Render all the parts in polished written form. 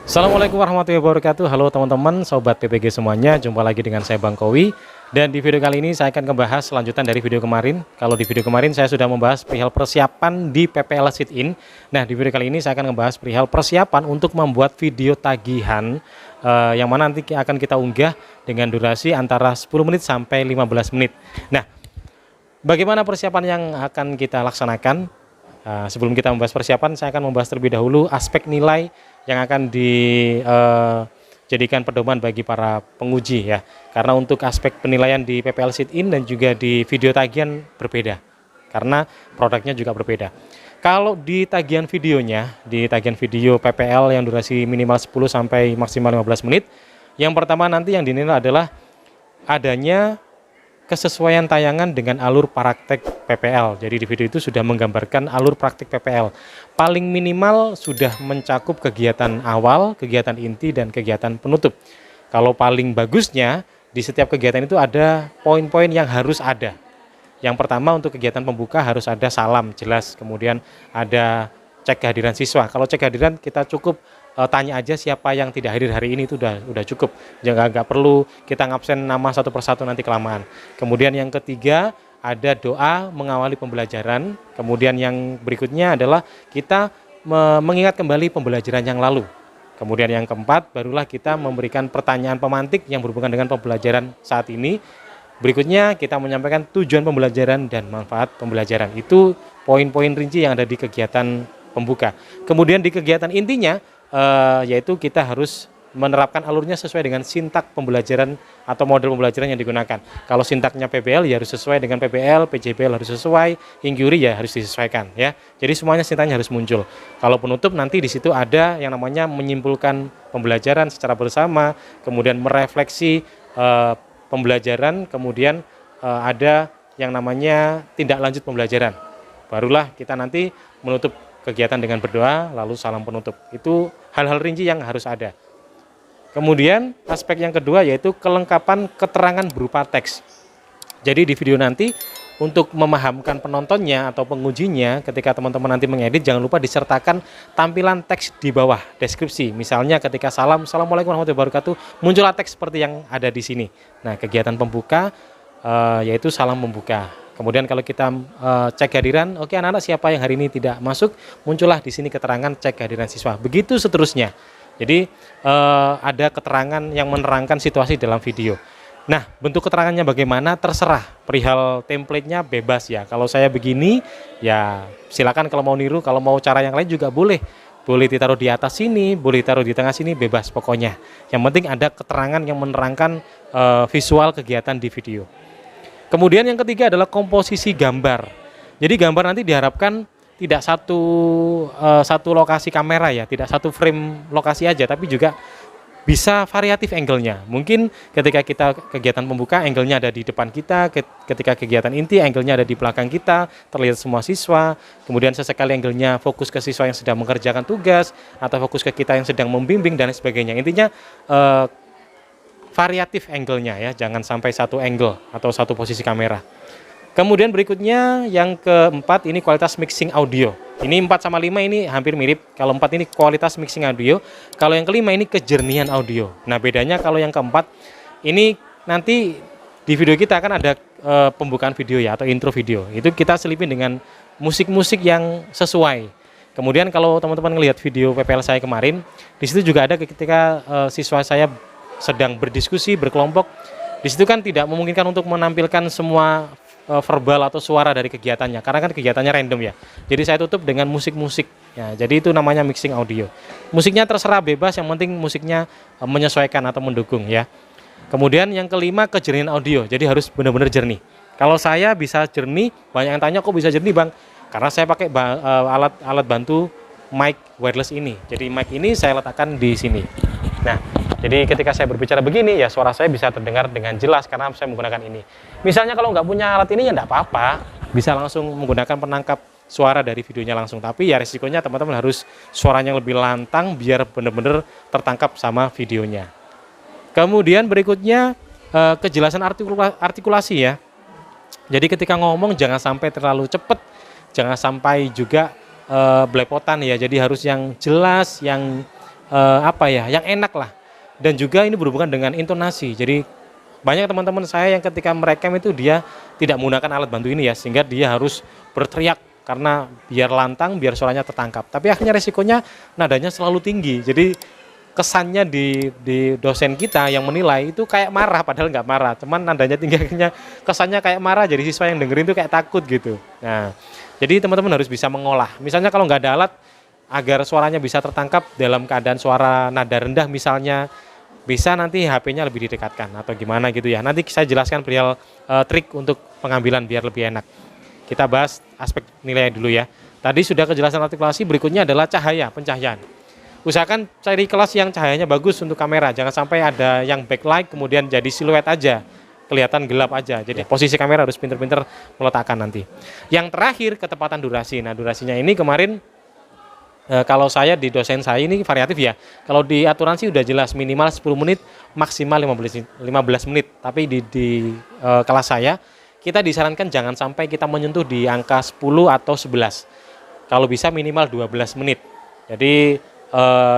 Assalamualaikum warahmatullahi wabarakatuh. Halo teman-teman, sobat PPG semuanya. Jumpa lagi dengan saya Bang Kowi. Dan di video kali ini saya akan membahas selanjutan dari video kemarin. Kalau di video kemarin saya sudah membahas perihal persiapan di PPL Sit-in. Nah, di video kali ini saya akan membahas perihal persiapan untuk membuat video tagihan yang mana nanti akan kita unggah dengan durasi antara 10 menit sampai 15 menit. Nah, bagaimana persiapan yang akan kita laksanakan? Sebelum kita membahas persiapan, saya akan membahas terlebih dahulu aspek nilai yang akan dijadikan pedoman bagi para penguji ya. Karena untuk aspek penilaian di PPL Sit-in dan juga di video tagihan berbeda. Karena produknya juga berbeda. Kalau di tagihan videonya, di tagihan video PPL yang durasi minimal 10 sampai maksimal 15 menit, yang pertama nanti yang dinilai adalah adanya kesesuaian tayangan dengan alur praktek PPL. Jadi di video itu sudah menggambarkan alur praktek PPL. Paling minimal sudah mencakup kegiatan awal, kegiatan inti, dan kegiatan penutup. Kalau paling bagusnya, di setiap kegiatan itu ada poin-poin yang harus ada. Yang pertama untuk kegiatan pembuka harus ada salam, jelas. Kemudian ada cek kehadiran siswa. Kalau cek kehadiran kita cukup tanya aja siapa yang tidak hadir hari ini, itu udah cukup. Jangan nggak perlu kita ngabsen nama satu persatu, nanti kelamaan. Kemudian yang ketiga ada doa mengawali pembelajaran. Kemudian yang berikutnya adalah kita mengingat kembali pembelajaran yang lalu. Kemudian yang keempat barulah kita memberikan pertanyaan pemantik yang berhubungan dengan pembelajaran saat ini. Berikutnya kita menyampaikan tujuan pembelajaran dan manfaat pembelajaran. Itu poin-poin rinci yang ada di kegiatan pembuka. Kemudian di kegiatan intinya yaitu kita harus menerapkan alurnya sesuai dengan sintak pembelajaran atau model pembelajaran yang digunakan. Kalau sintaknya PBL ya harus sesuai dengan PBL, PJBL harus sesuai, Inquiry ya harus disesuaikan ya. Jadi semuanya sintaknya harus muncul. Kalau penutup nanti di situ ada yang namanya menyimpulkan pembelajaran secara bersama, kemudian merefleksi pembelajaran, kemudian ada yang namanya tindak lanjut pembelajaran. Barulah kita nanti menutup kegiatan dengan berdoa, lalu salam penutup. Itu hal-hal rinci yang harus ada. Kemudian aspek yang kedua yaitu kelengkapan keterangan berupa teks. Jadi di video nanti untuk memahamkan penontonnya atau pengujinya ketika teman-teman nanti mengedit, jangan lupa disertakan tampilan teks di bawah deskripsi. Misalnya ketika Assalamualaikum warahmatullahi wabarakatuh, muncullah teks seperti yang ada di sini. Nah, kegiatan pembuka yaitu salam pembuka. Kemudian kalau kita cek kehadiran, oke anak-anak siapa yang hari ini tidak masuk, muncullah di sini keterangan cek kehadiran siswa. Begitu seterusnya. Jadi ada keterangan yang menerangkan situasi dalam video. Nah, bentuk keterangannya bagaimana terserah. Perihal template-nya bebas ya. Kalau saya begini, ya silakan kalau mau niru, kalau mau cara yang lain juga boleh. Boleh ditaruh di atas sini, boleh ditaruh di tengah sini, bebas pokoknya. Yang penting ada keterangan yang menerangkan visual kegiatan di video. Kemudian yang ketiga adalah komposisi gambar. Jadi gambar nanti diharapkan tidak satu lokasi kamera ya, tidak satu frame lokasi aja, tapi juga bisa variatif angle-nya. Mungkin ketika kita kegiatan pembuka, angle-nya ada di depan kita, ketika kegiatan inti, angle-nya ada di belakang kita, terlihat semua siswa, kemudian sesekali angle-nya fokus ke siswa yang sedang mengerjakan tugas, atau fokus ke kita yang sedang membimbing, dan sebagainya. Intinya variatif angle-nya ya, jangan sampai satu angle atau satu posisi kamera. Kemudian berikutnya yang keempat ini kualitas mixing audio. Ini 4 sama 5 ini hampir mirip. Kalau 4 ini kualitas mixing audio, kalau yang kelima ini kejernihan audio. Nah, bedanya kalau yang keempat ini nanti di video kita akan ada pembukaan video ya atau intro video. Itu kita selipin dengan musik-musik yang sesuai. Kemudian kalau teman-teman ngelihat video PPL saya kemarin, di situ juga ada ketika siswa saya sedang berdiskusi berkelompok. Di situ kan tidak memungkinkan untuk menampilkan semua verbal atau suara dari kegiatannya, karena kan kegiatannya random ya. Jadi saya tutup dengan musik-musik ya. Jadi itu namanya mixing audio. Musiknya terserah bebas, yang penting musiknya menyesuaikan atau mendukung ya. Kemudian yang kelima kejernihan audio. Jadi harus benar-benar jernih. Kalau saya bisa jernih, banyak yang tanya kok bisa jernih Bang? Karena saya pakai alat bantu mic wireless ini. Jadi mic ini saya letakkan di sini. Nah, jadi ketika saya berbicara begini ya suara saya bisa terdengar dengan jelas karena saya menggunakan ini. Misalnya kalau nggak punya alat ini ya nggak apa-apa, bisa langsung menggunakan penangkap suara dari videonya langsung. Tapi ya resikonya teman-teman harus suaranya lebih lantang biar benar-benar tertangkap sama videonya. Kemudian berikutnya kejelasan artikulasi ya. Jadi ketika ngomong jangan sampai terlalu cepat, jangan sampai juga belepotan ya. Jadi harus yang jelas, yang apa ya, yang enak lah. Dan juga ini berhubungan dengan intonasi. Jadi banyak teman-teman saya yang ketika merekam itu dia tidak menggunakan alat bantu ini ya, sehingga dia harus berteriak karena biar lantang, biar suaranya tertangkap. Tapi akhirnya resikonya nadanya selalu tinggi. Jadi kesannya di dosen kita yang menilai itu kayak marah, padahal nggak marah. Cuman nadanya tinggi, akhirnya kesannya kayak marah, jadi siswa yang dengerin itu kayak takut gitu. Nah, jadi teman-teman harus bisa mengolah. Misalnya kalau nggak ada alat, agar suaranya bisa tertangkap dalam keadaan suara nada rendah misalnya, bisa nanti HP-nya lebih didekatkan atau gimana gitu ya. Nanti saya jelaskan perihal trik untuk pengambilan biar lebih enak. Kita bahas aspek nilai dulu ya. Tadi sudah kejelasan artikulasi, berikutnya adalah cahaya, pencahayaan. Usahakan cari kelas yang cahayanya bagus untuk kamera, jangan sampai ada yang backlight kemudian jadi siluet aja, kelihatan gelap aja. Jadi posisi kamera harus pinter-pinter meletakkan nanti. Yang terakhir, ketepatan durasi. Nah, durasinya ini kemarin kalau saya di dosen saya ini variatif ya. Kalau di aturan sih udah jelas minimal 10 menit, maksimal 15 menit. Tapi di kelas saya, kita disarankan jangan sampai kita menyentuh di angka 10 atau 11. Kalau bisa minimal 12 menit. Jadi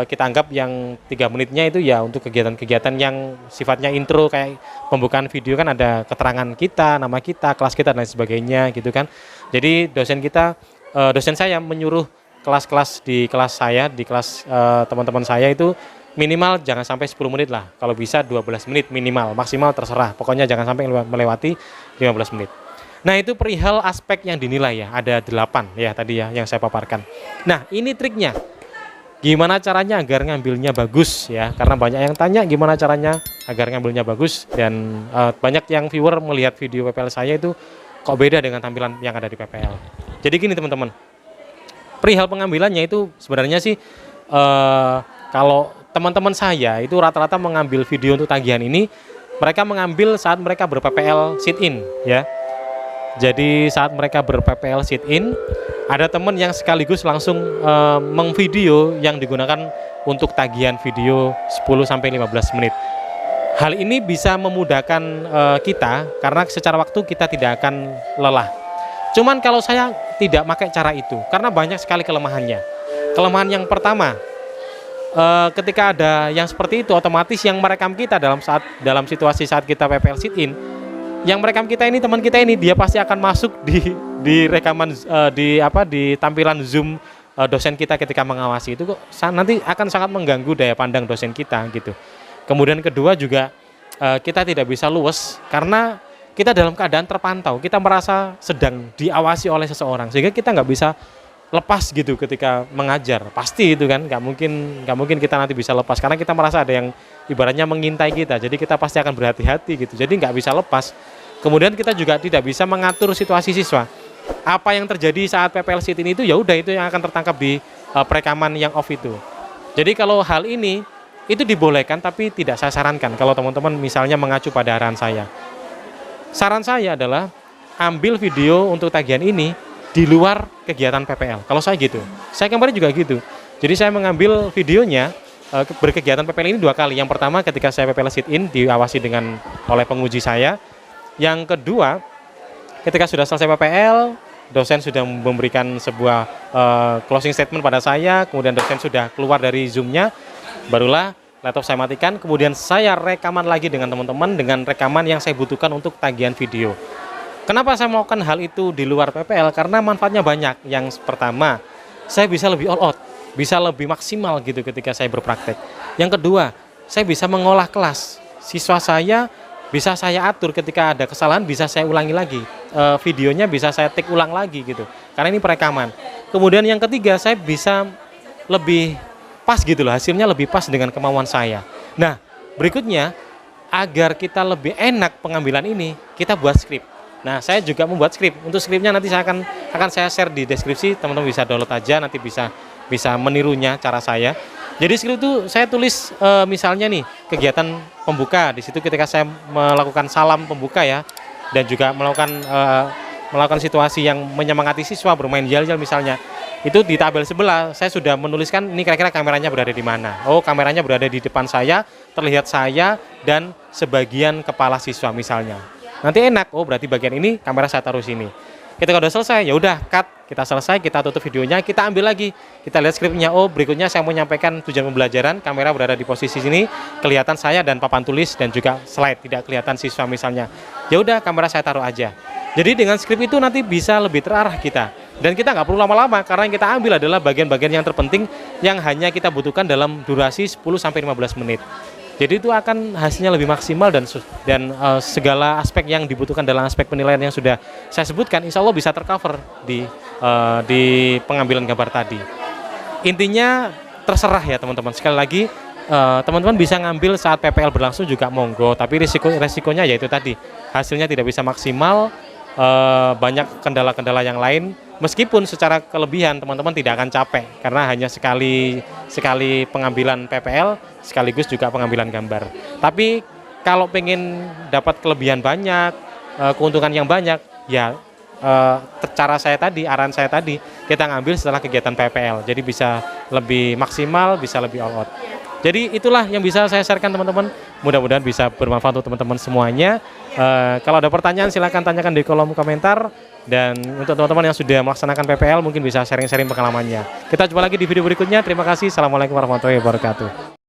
kita anggap yang 3 menitnya itu ya untuk kegiatan-kegiatan yang sifatnya intro, kayak pembukaan video kan ada keterangan kita, nama kita, kelas kita dan lain sebagainya gitu kan. Jadi dosen saya menyuruh kelas-kelas di kelas saya, di kelas teman-teman saya itu minimal jangan sampai 10 menit lah. Kalau bisa 12 menit minimal, maksimal terserah. Pokoknya jangan sampai melewati 15 menit. Nah, itu perihal aspek yang dinilai ya. Ada 8 ya tadi ya yang saya paparkan. Nah, ini triknya. Gimana caranya agar ngambilnya bagus ya, karena banyak yang tanya gimana caranya agar ngambilnya bagus, dan banyak yang viewer melihat video PPL saya itu kok beda dengan tampilan yang ada di PPL. Jadi gini teman-teman, perihal pengambilannya itu sebenarnya sih kalau teman-teman saya itu rata-rata mengambil video untuk tagihan ini, mereka mengambil saat mereka ber-PPL sit-in ya. Jadi saat mereka ber-PPL sit-in, ada teman yang sekaligus langsung mengvideo yang digunakan untuk tagihan video 10-15 menit. Hal ini bisa memudahkan kita karena secara waktu kita tidak akan lelah. Cuman kalau saya tidak pakai cara itu, karena banyak sekali kelemahannya. Kelemahan yang pertama, ketika ada yang seperti itu, otomatis yang merekam kita dalam situasi saat kita PPL sit-in, yang merekam kita ini, teman kita ini, dia pasti akan masuk di rekaman di tampilan Zoom dosen kita ketika mengawasi. Itu kok nanti akan sangat mengganggu daya pandang dosen kita gitu. Kemudian kedua juga kita tidak bisa luwes karena kita dalam keadaan terpantau, kita merasa sedang diawasi oleh seseorang, sehingga kita nggak bisa lepas gitu ketika mengajar. Pasti itu kan nggak mungkin kita nanti bisa lepas karena kita merasa ada yang ibaratnya mengintai kita, jadi kita pasti akan berhati-hati gitu, jadi nggak bisa lepas. Kemudian kita juga tidak bisa mengatur situasi siswa, apa yang terjadi saat PPL sit-in itu ya udah itu yang akan tertangkap di perekaman yang off itu. Jadi kalau hal ini itu dibolehkan, tapi tidak saya sarankan kalau teman-teman misalnya mengacu pada arahan saya. Saran saya adalah ambil video untuk tagihan ini di luar kegiatan PPL. Kalau saya gitu, saya kemarin juga gitu. Jadi saya mengambil videonya berkegiatan PPL ini 2 kali. Yang pertama ketika saya PPL sit-in diawasi oleh penguji saya. Yang kedua, ketika sudah selesai PPL, dosen sudah memberikan sebuah closing statement pada saya, kemudian dosen sudah keluar dari Zoom-nya, barulah laptop saya matikan, kemudian saya rekaman lagi dengan teman-teman dengan rekaman yang saya butuhkan untuk tagihan video. Kenapa saya melakukan hal itu di luar PPL? Karena manfaatnya banyak. Yang pertama, saya bisa lebih all out, bisa lebih maksimal gitu ketika saya berpraktek. Yang kedua, saya bisa mengolah kelas. Siswa saya bisa saya atur ketika ada kesalahan, bisa saya ulangi lagi. Videonya bisa saya take ulang lagi gitu. Karena ini perekaman. Kemudian yang ketiga, saya bisa lebih pas gitu loh, hasilnya lebih pas dengan kemauan saya. Nah, berikutnya, agar kita lebih enak pengambilan ini, kita buat skrip. Nah, saya juga membuat skrip. Untuk skripnya nanti saya akan saya share di deskripsi, teman-teman bisa download aja, nanti bisa menirunya cara saya. Jadi skrip itu saya tulis misalnya nih kegiatan pembuka, di situ ketika saya melakukan salam pembuka ya, dan juga melakukan situasi yang menyemangati siswa bermain yel-yel misalnya. Itu di tabel sebelah saya sudah menuliskan ini kira-kira kameranya berada di mana. Oh, kameranya berada di depan saya, terlihat saya dan sebagian kepala siswa misalnya. Nanti enak, oh berarti bagian ini kamera saya taruh sini. Ketika udah selesai, ya udah cut, kita selesai, kita tutup videonya, kita ambil lagi, kita lihat skripnya. Oh, berikutnya saya mau menyampaikan tujuan pembelajaran, kamera berada di posisi sini, kelihatan saya dan papan tulis dan juga slide, tidak kelihatan siswa misalnya. Ya udah, kamera saya taruh aja. Jadi dengan skrip itu nanti bisa lebih terarah kita. Dan kita nggak perlu lama-lama, karena yang kita ambil adalah bagian-bagian yang terpenting yang hanya kita butuhkan dalam durasi 10-15 menit. Jadi itu akan hasilnya lebih maksimal dan segala aspek yang dibutuhkan dalam aspek penilaian yang sudah saya sebutkan, insya Allah bisa tercover di pengambilan gambar tadi. Intinya terserah ya teman-teman. Sekali lagi teman-teman bisa ngambil saat PPL berlangsung juga monggo, tapi resikonya yaitu tadi hasilnya tidak bisa maksimal, banyak kendala-kendala yang lain. Meskipun secara kelebihan teman-teman tidak akan capek karena hanya sekali pengambilan PPL sekaligus juga pengambilan gambar. Tapi kalau pengen dapat kelebihan banyak, keuntungan yang banyak, ya cara saya tadi, arahan saya tadi, kita ngambil setelah kegiatan PPL. Jadi bisa lebih maksimal, bisa lebih all out. Jadi itulah yang bisa saya sharekan teman-teman. Mudah-mudahan bisa bermanfaat untuk teman-teman semuanya. Kalau ada pertanyaan silahkan tanyakan di kolom komentar. Dan untuk teman-teman yang sudah melaksanakan PPL mungkin bisa sharing-sharing pengalamannya. Kita jumpa lagi di video berikutnya. Terima kasih. Assalamualaikum warahmatullahi wabarakatuh.